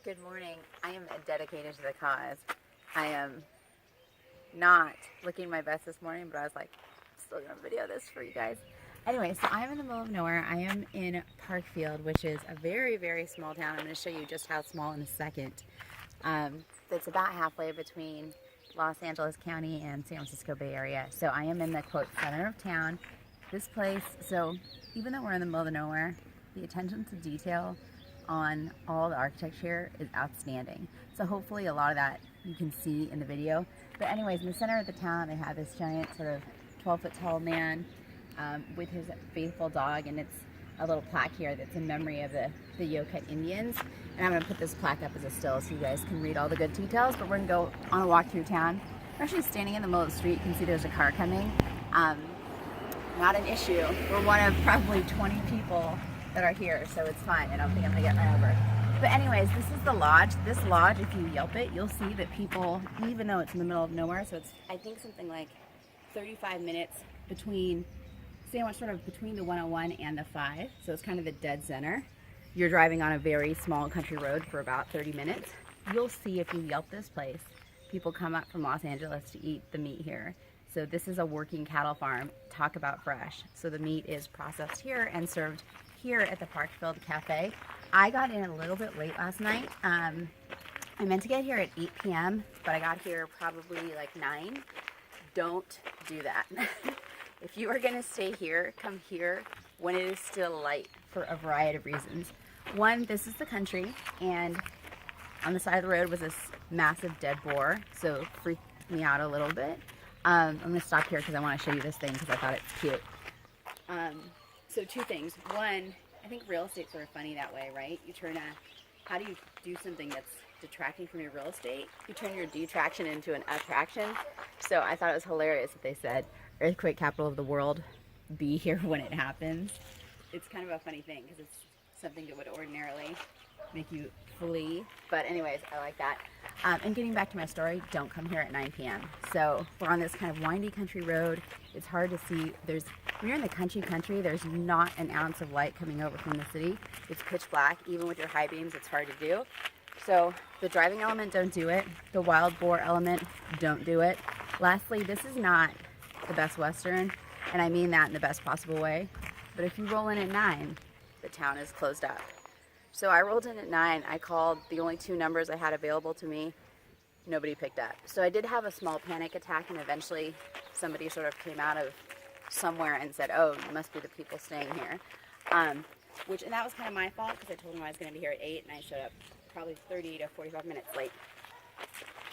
Good morning. I am dedicated to the cause. I am not looking my best this morning, but I was like, still gonna video this for you guys. Anyway, so I'm in the middle of nowhere. I am in Parkfield, which is a very, very small town. I'm gonna show you just how small in a second. It's about halfway between Los Angeles County and San Francisco Bay Area. So I am in the quote center of town. This place, so even though we're in the middle of nowhere, the attention to detail on all the architecture is outstanding. So hopefully a lot of that you can see in the video. But anyways, in the center of the town, they have this giant sort of 12-foot tall man with his faithful dog, and it's a little plaque here that's in memory of the Yoket Indians. And I'm gonna put this plaque up as a still so you guys can read all the good details, but we're gonna go on a walk through town. We're actually standing in the middle of the street. You can see there's a car coming. Not an issue. We're one of probably 20 people that are here, so it's fine. I don't think I'm gonna get run over. But anyways, this is the lodge. This lodge, if you Yelp it, you'll see that people, even though it's in the middle of nowhere, so it's, I think, something like 35 minutes between, sandwiched sort of between the 101 and the 5, so it's kind of the dead center. You're driving on a very small country road for about 30 minutes. You'll see if you Yelp this place, people come up from Los Angeles to eat the meat here. So this is a working cattle farm. Talk about fresh. So the meat is processed here and served here at the Parkfield Café. I got in a little bit late last night. I meant to get here at 8 p.m., but I got here probably like 9. Don't do that. If you are gonna stay here, come here when it is still light for a variety of reasons. One, this is the country, and on the side of the road was this massive dead boar, so it freaked me out a little bit. I'm gonna stop here because I want to show you this thing because I thought it's cute. So two things. One, I think real estate's sort of funny that way, right? How do you do something that's detracting from your real estate? You turn your detraction into an attraction. So I thought it was hilarious that they said, earthquake capital of the world, be here when it happens. It's kind of a funny thing because it's something that would ordinarily make you flee. But anyways, I like that. And getting back to my story, don't come here at 9 p.m. So we're on this kind of windy country road. It's hard to see. When you're in the country, there's not an ounce of light coming over from the city. It's pitch black. Even with your high beams, it's hard to do. So the driving element, don't do it. The wild boar element, don't do it. Lastly, this is not the Best Western, and I mean that in the best possible way. But if you roll in at 9, the town is closed up. So I rolled in at 9. I called the only 2 numbers I had available to me. Nobody picked up. So I did have a small panic attack, and eventually somebody sort of came out of somewhere and said, oh, it must be the people staying here. And that was kind of my fault because I told them I was going to be here at 8, and I showed up probably 30 to 45 minutes late.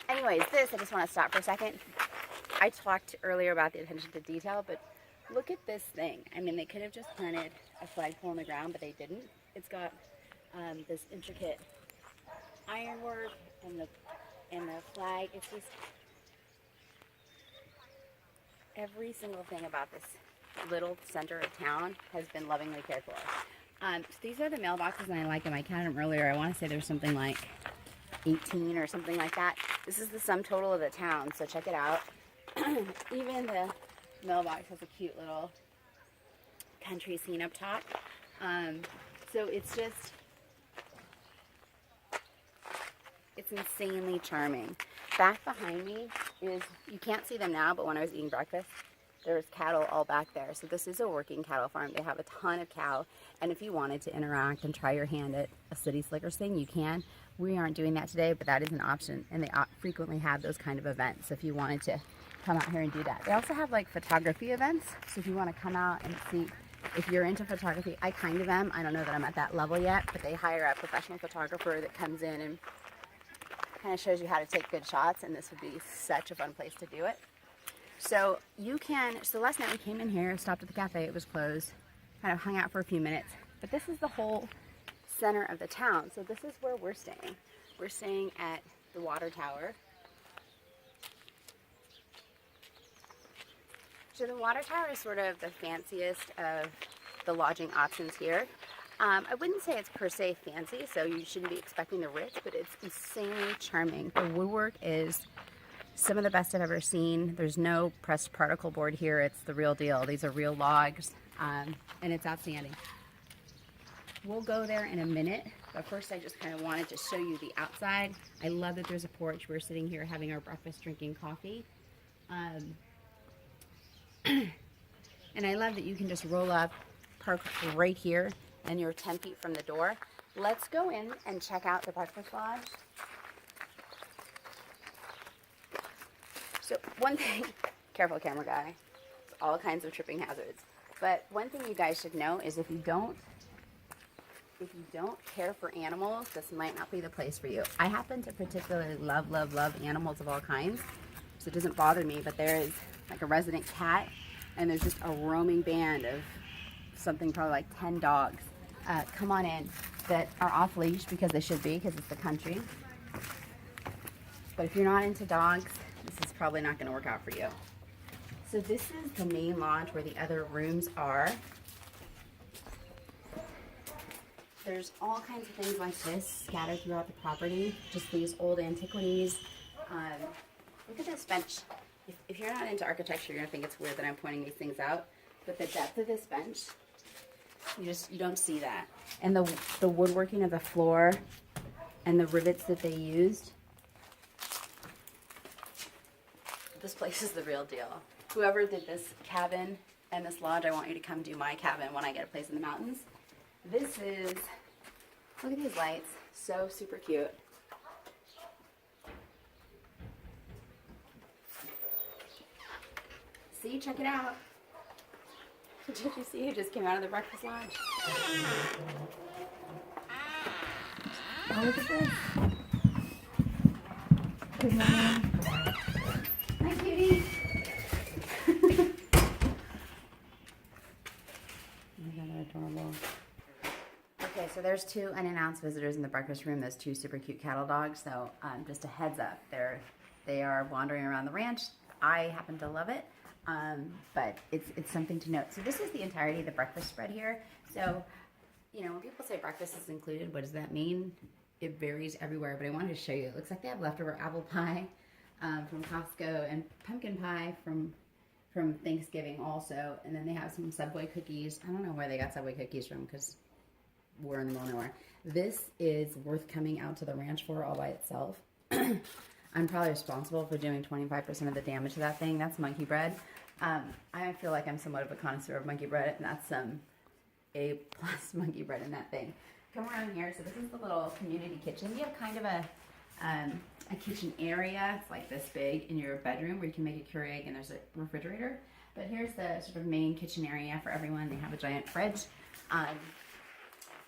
Anyways, I just want to stop for a second. I talked earlier about the attention to detail, but look at this thing. I mean, they could have just planted a flagpole on the ground, but they didn't. It's got this intricate ironwork and the flag. It's just every single thing about this little center of town has been lovingly cared for. So these are the mailboxes, and I like them. I counted them earlier. I want to say there's something like 18 or something like that. This is the sum total of the town, so check it out. Even the mailbox has a cute little country scene up top. So it's insanely charming. Back behind me is, you can't see them now, but when I was eating breakfast, there's cattle all back there. So this is a working cattle farm. They have a ton of cow, and if you wanted to interact and try your hand at a city slickers thing, you can. We aren't doing that today, but that is an option, and they frequently have those kind of events. So if you wanted to come out here and do that. They also have like photography events, so if you want to come out and see, if you're into photography, I kind of am. I don't know that I'm at that level yet, but they hire a professional photographer that comes in and kind of shows you how to take good shots, and this would be such a fun place to do it. So last night we came in here, stopped at the cafe, it was closed, kind of hung out for a few minutes, but this is the whole center of the town. So this is where we're staying. We're staying at the water tower. So the water tower is sort of the fanciest of the lodging options here. I wouldn't say it's per se fancy, so you shouldn't be expecting the rich, but it's insanely charming. The woodwork is some of the best I've ever seen. There's no pressed particle board here. It's the real deal. These are real logs, and it's outstanding. We'll go there in a minute. But first I just kind of wanted to show you the outside. I love that there's a porch. We're sitting here having our breakfast, drinking coffee. And I love that you can just roll up, park right here, and you're 10 feet from the door. Let's go in and check out the breakfast lodge. So one thing, careful camera guy, all kinds of tripping hazards. But one thing you guys should know is if you don't care for animals, this might not be the place for you. I happen to particularly love animals of all kinds, so it doesn't bother me, but there is like a resident cat, and there's just a roaming band of something, probably like 10 dogs. Come on in, that are off leash because they should be, because it's the country. But if you're not into dogs, this is probably not going to work out for you. So this is the main lodge where the other rooms are. There's all kinds of things like this scattered throughout the property, just these old antiquities. Look at this bench. If you're not into architecture, you're gonna think it's weird that I'm pointing these things out, but the depth of this bench, you don't see that. And the woodworking of the floor and the rivets that they used. This place is the real deal. Whoever did this cabin and this lodge, I want you to come do my cabin when I get a place in the mountains. This is, look at these lights, so super cute. See, check it out. Did you see who just came out of the breakfast lodge? Oh, look at this. Good morning. Hi, cutie. They're adorable. Okay, so there's 2 unannounced visitors in the breakfast room. Those 2 super cute cattle dogs. So just a heads up, they are wandering around the ranch. I happen to love it. But it's something to note. So this is the entirety of the breakfast spread here. So, you know, when people say breakfast is included, what does that mean? It varies everywhere, but I wanted to show you. It looks like they have leftover apple pie from Costco and pumpkin pie from Thanksgiving also. And then they have some Subway cookies. I don't know where they got Subway cookies from because we're in the middle of nowhere. This is worth coming out to the ranch for all by itself. I'm probably responsible for doing 25% of the damage to that thing. That's monkey bread. I feel like I'm somewhat of a connoisseur of monkey bread, and that's some A+ monkey bread in that thing. Come around here. So this is the little community kitchen. You have kind of a kitchen area. It's like this big in your bedroom where you can make a Keurig, and there's a refrigerator. But here's the sort of main kitchen area for everyone. They have a giant fridge.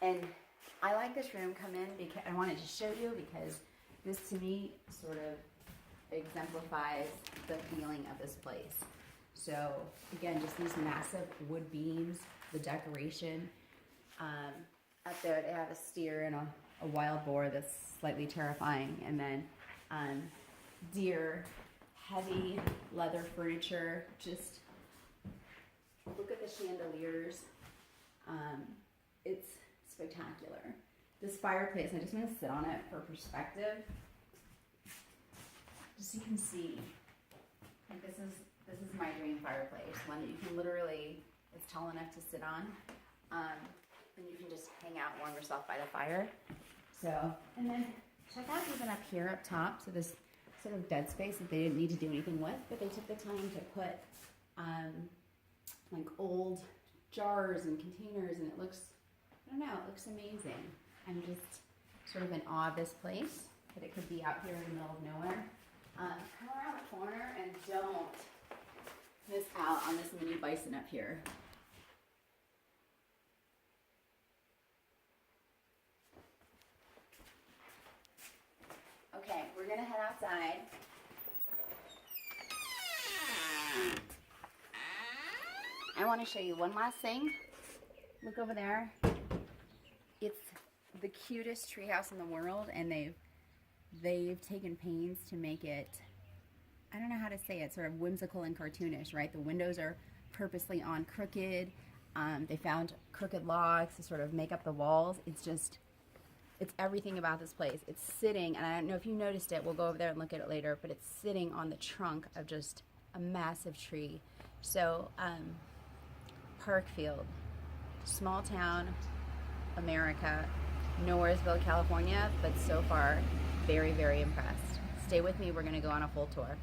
And I like this room. Come in because I wanted to show you because this to me sort of exemplifies the feeling of this place. So again, just these massive wood beams, the decoration. Up there they have a steer and a wild boar that's slightly terrifying. And then deer, heavy leather furniture. Just look at the chandeliers. It's spectacular. This fireplace, I just want to sit on it for perspective. Just so you can see, like this is my dream fireplace, one that you can literally, it's tall enough to sit on, and you can just hang out, warm yourself by the fire. So, and then check out even up here up top, so this sort of dead space that they didn't need to do anything with, but they took the time to put like old jars and containers, and it looks, I don't know, it looks amazing. I'm just sort of in awe of this place, that it could be out here in the middle of nowhere. Come around the corner and don't miss out on this mini bison up here. Okay, we're gonna head outside. I want to show you one last thing. Look over there. It's the cutest treehouse in the world, and they've taken pains to make it, I don't know how to say it, sort of whimsical and cartoonish, right? The windows are purposely on crooked. They found crooked logs to sort of make up the walls. It's everything about this place. It's sitting, and I don't know if you noticed it, we'll go over there and look at it later, but it's sitting on the trunk of just a massive tree. So, Parkfield, small town, America, Nowheresville, California, but so far, very, very impressed. Stay with me. We're going to go on a full tour.